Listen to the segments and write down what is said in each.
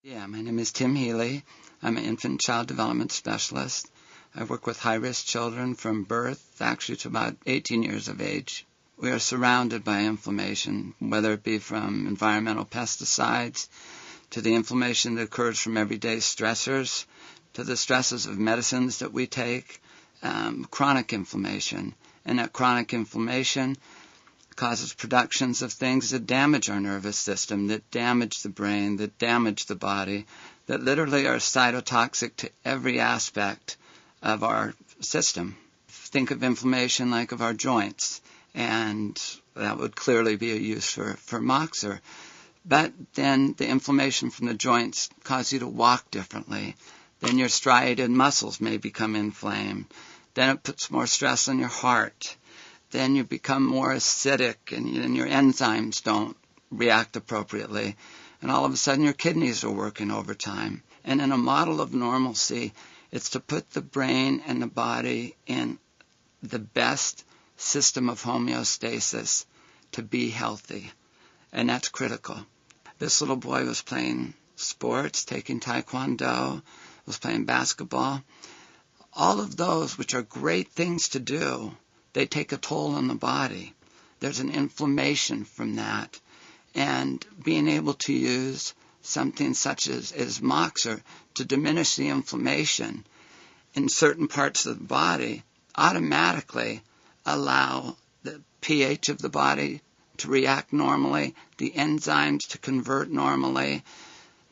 Yeah, my name is Tim Healy. I'm an infant child development specialist. I work with high-risk children from birth, actually to about 18 years of age. We are surrounded by inflammation, whether it be from environmental pesticides, to the inflammation that occurs from everyday stressors, to the stresses of medicines that we take, chronic inflammation. And that chronic inflammation causes productions of things that damage our nervous system, that damage the brain, that damage the body, that literally are cytotoxic to every aspect of our system. Think of inflammation like of our joints, and that would clearly be a use for Moxxor. But then the inflammation from the joints cause you to walk differently. Then your striated muscles may become inflamed. Then it puts more stress on your heart. Then you become more acidic and your enzymes don't react appropriately. And all of a sudden your kidneys are working overtime. And in a model of normalcy, it's to put the brain and the body in the best system of homeostasis to be healthy. And that's critical. This little boy was playing sports, taking taekwondo, was playing basketball. All of those, which are great things to do, they take a toll on the body. There's an inflammation from that. And being able to use something such as Moxxor to diminish the inflammation in certain parts of the body automatically allow the pH of the body to react normally, the enzymes to convert normally,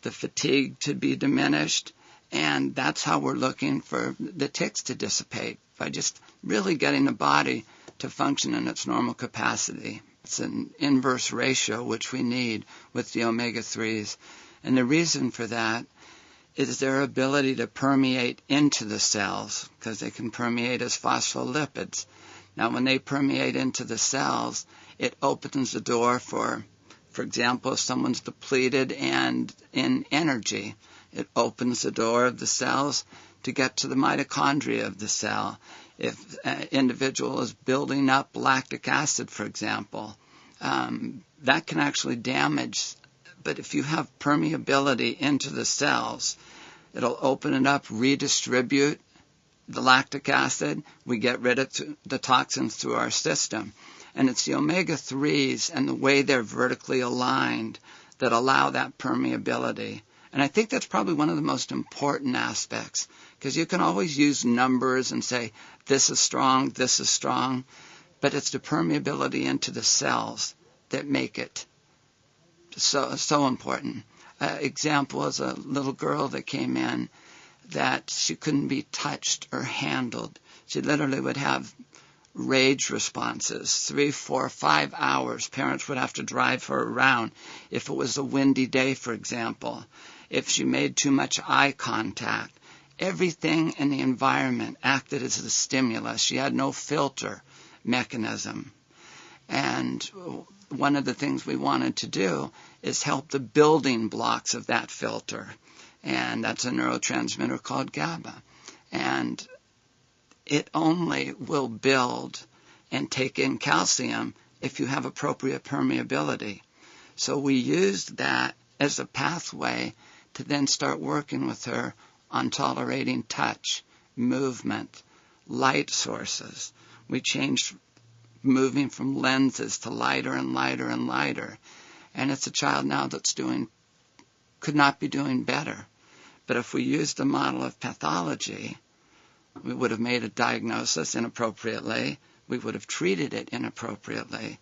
the fatigue to be diminished. And that's how we're looking for the tics to dissipate, by just really getting the body to function in its normal capacity. It's an inverse ratio which we need with the omega-3s. And the reason for that is their ability to permeate into the cells, because they can permeate as phospholipids. Now, when they permeate into the cells, it opens the door for example, if someone's depleted and in energy, it opens the door of the cells to get to the mitochondria of the cell. If an individual is building up lactic acid, for example, that can actually damage. But if you have permeability into the cells, it'll open it up, redistribute the lactic acid. We get rid of the toxins through our system. And it's the omega-3s and the way they're vertically aligned that allow that permeability. And I think that's probably one of the most important aspects, because you can always use numbers and say, this is strong, but it's the permeability into the cells that make it so important. Example is a little girl that came in that she couldn't be touched or handled. She literally would have rage responses, 3, 4, 5 hours. Parents would have to drive her around if it was a windy day, for example. If she made too much eye contact, everything in the environment acted as a stimulus. She had no filter mechanism. And one of the things we wanted to do is help the building blocks of that filter. And that's a neurotransmitter called GABA. And it only will build and take in calcium if you have appropriate permeability. So we used that as a pathway to then start working with her on tolerating touch, movement, light sources. We changed moving from lenses to lighter and lighter and lighter. And it's a child now that's could not be doing better. But if we used the model of pathology, we would have made a diagnosis inappropriately. We would have treated it inappropriately,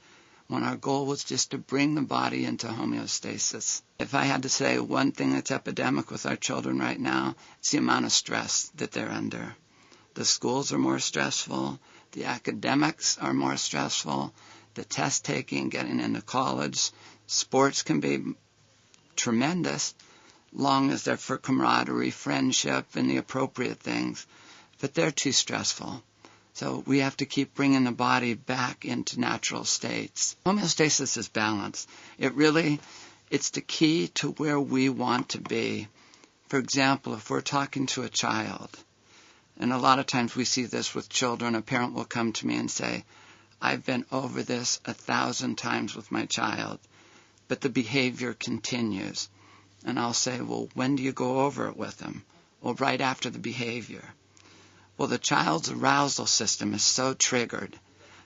when our goal was just to bring the body into homeostasis. If I had to say one thing that's epidemic with our children right now, it's the amount of stress that they're under. The schools are more stressful. The academics are more stressful. The test taking, getting into college, sports can be tremendous, long as they're for camaraderie, friendship, and the appropriate things. But they're too stressful. So we have to keep bringing the body back into natural states. Homeostasis is balance. It's the key to where we want to be. For example, if we're talking to a child, and a lot of times we see this with children, a parent will come to me and say, I've been over this 1,000 times with my child, but the behavior continues. And I'll say, well, when do you go over it with them? Well, right after the behavior. Well, the child's arousal system is so triggered.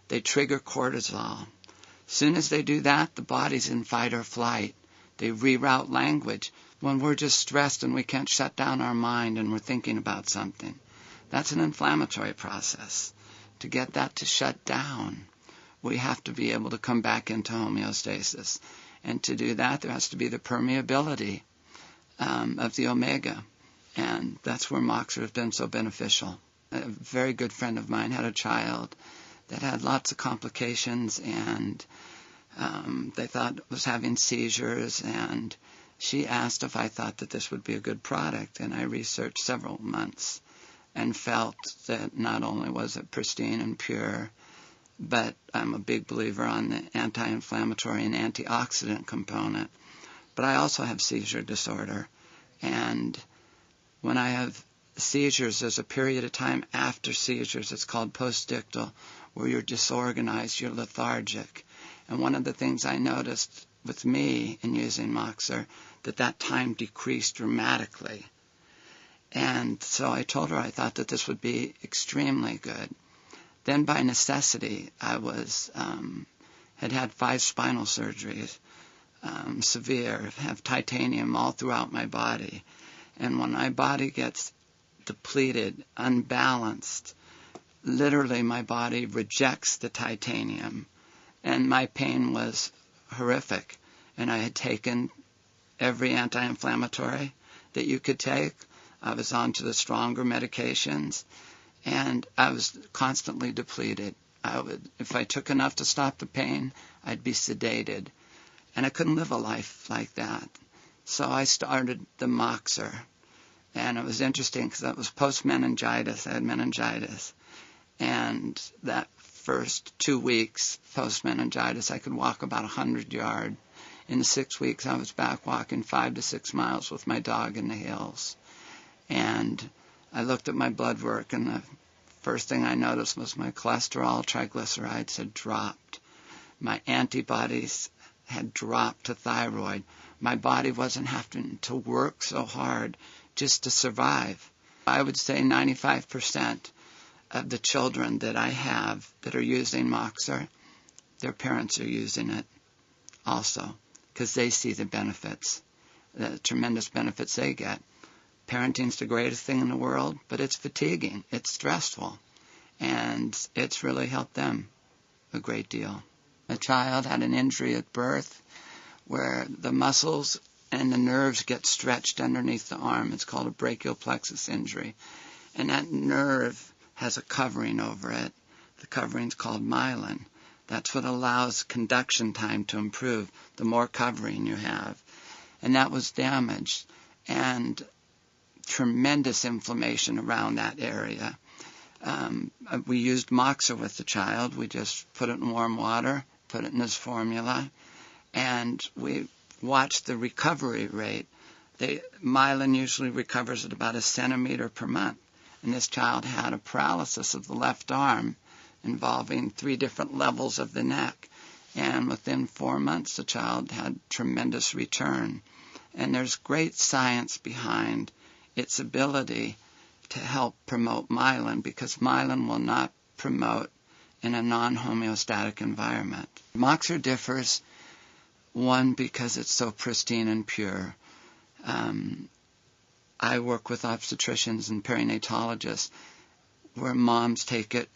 They trigger cortisol. As soon as they do that, the body's in fight or flight. They reroute language when we're just stressed and we can't shut down our mind and we're thinking about something. That's an inflammatory process. To get that to shut down, we have to be able to come back into homeostasis. And to do that, there has to be the permeability of the omega. And that's where Moxxor has been so beneficial. A very good friend of mine had a child that had lots of complications, and they thought it was having seizures, and she asked if I thought that this would be a good product, and I researched several months and felt that not only was it pristine and pure, but I'm a big believer on the anti-inflammatory and antioxidant component. But I also have seizure disorder, and when I have seizures, there's a period of time after seizures, it's called postictal, where you're disorganized, you're lethargic. And one of the things I noticed with me in using Moxxor, that time decreased dramatically. And so I told her I thought that this would be extremely good. Then by necessity, I had 5 spinal surgeries, severe, have titanium all throughout my body. And when my body gets depleted, unbalanced, literally my body rejects the titanium. And my pain was horrific. And I had taken every anti-inflammatory that you could take. I was on to the stronger medications. And I was constantly depleted. If I took enough to stop the pain, I'd be sedated. And I couldn't live a life like that. So I started the Moxxor. And it was interesting because that was post-meningitis. I had meningitis. And that first 2 weeks post-meningitis, I could walk about 100 yards. In 6 weeks, I was back walking 5 to 6 miles with my dog in the hills. And I looked at my blood work, and the first thing I noticed was my cholesterol, triglycerides had dropped. My antibodies had dropped to thyroid. My body wasn't having to work so hard just to survive. I would say 95% of the children that I have that are using Moxxor, their parents are using it also, because they see the benefits, the tremendous benefits they get. Parenting's the greatest thing in the world, but it's fatiguing, it's stressful, and it's really helped them a great deal. A child had an injury at birth where the muscles and the nerves get stretched underneath the arm. It's called a brachial plexus injury. And that nerve has a covering over it. The covering's called myelin. That's what allows conduction time to improve, the more covering you have. And that was damaged. And tremendous inflammation around that area. We used Moxxor with the child. We just put it in warm water, put it in this formula, and we watched the recovery rate. Myelin usually recovers at about 1 centimeter per month. And this child had a paralysis of the left arm involving 3 different levels of the neck. And within 4 months, the child had tremendous return. And there's great science behind its ability to help promote myelin, because myelin will not promote in a non-homeostatic environment. Moxxor differs, one, because it's so pristine and pure. I work with obstetricians and perinatologists where moms take it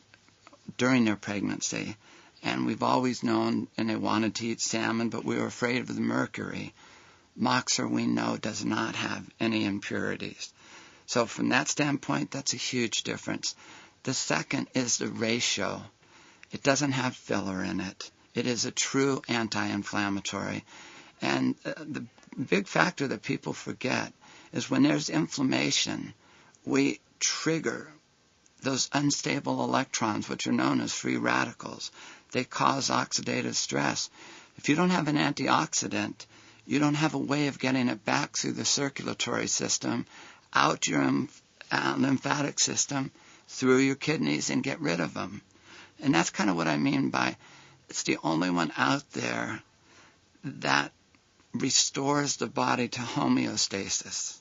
during their pregnancy. And we've always known, and they wanted to eat salmon, but we were afraid of the mercury. Moxxor, we know, does not have any impurities. So from that standpoint, that's a huge difference. The second is the ratio. It doesn't have filler in it. It is a true anti-inflammatory. And the big factor that people forget is when there's inflammation, we trigger those unstable electrons, which are known as free radicals. They cause oxidative stress. If you don't have an antioxidant, you don't have a way of getting it back through the circulatory system, out your lymphatic system, through your kidneys, and get rid of them. And that's kind of what I mean by it's the only one out there that restores the body to homeostasis.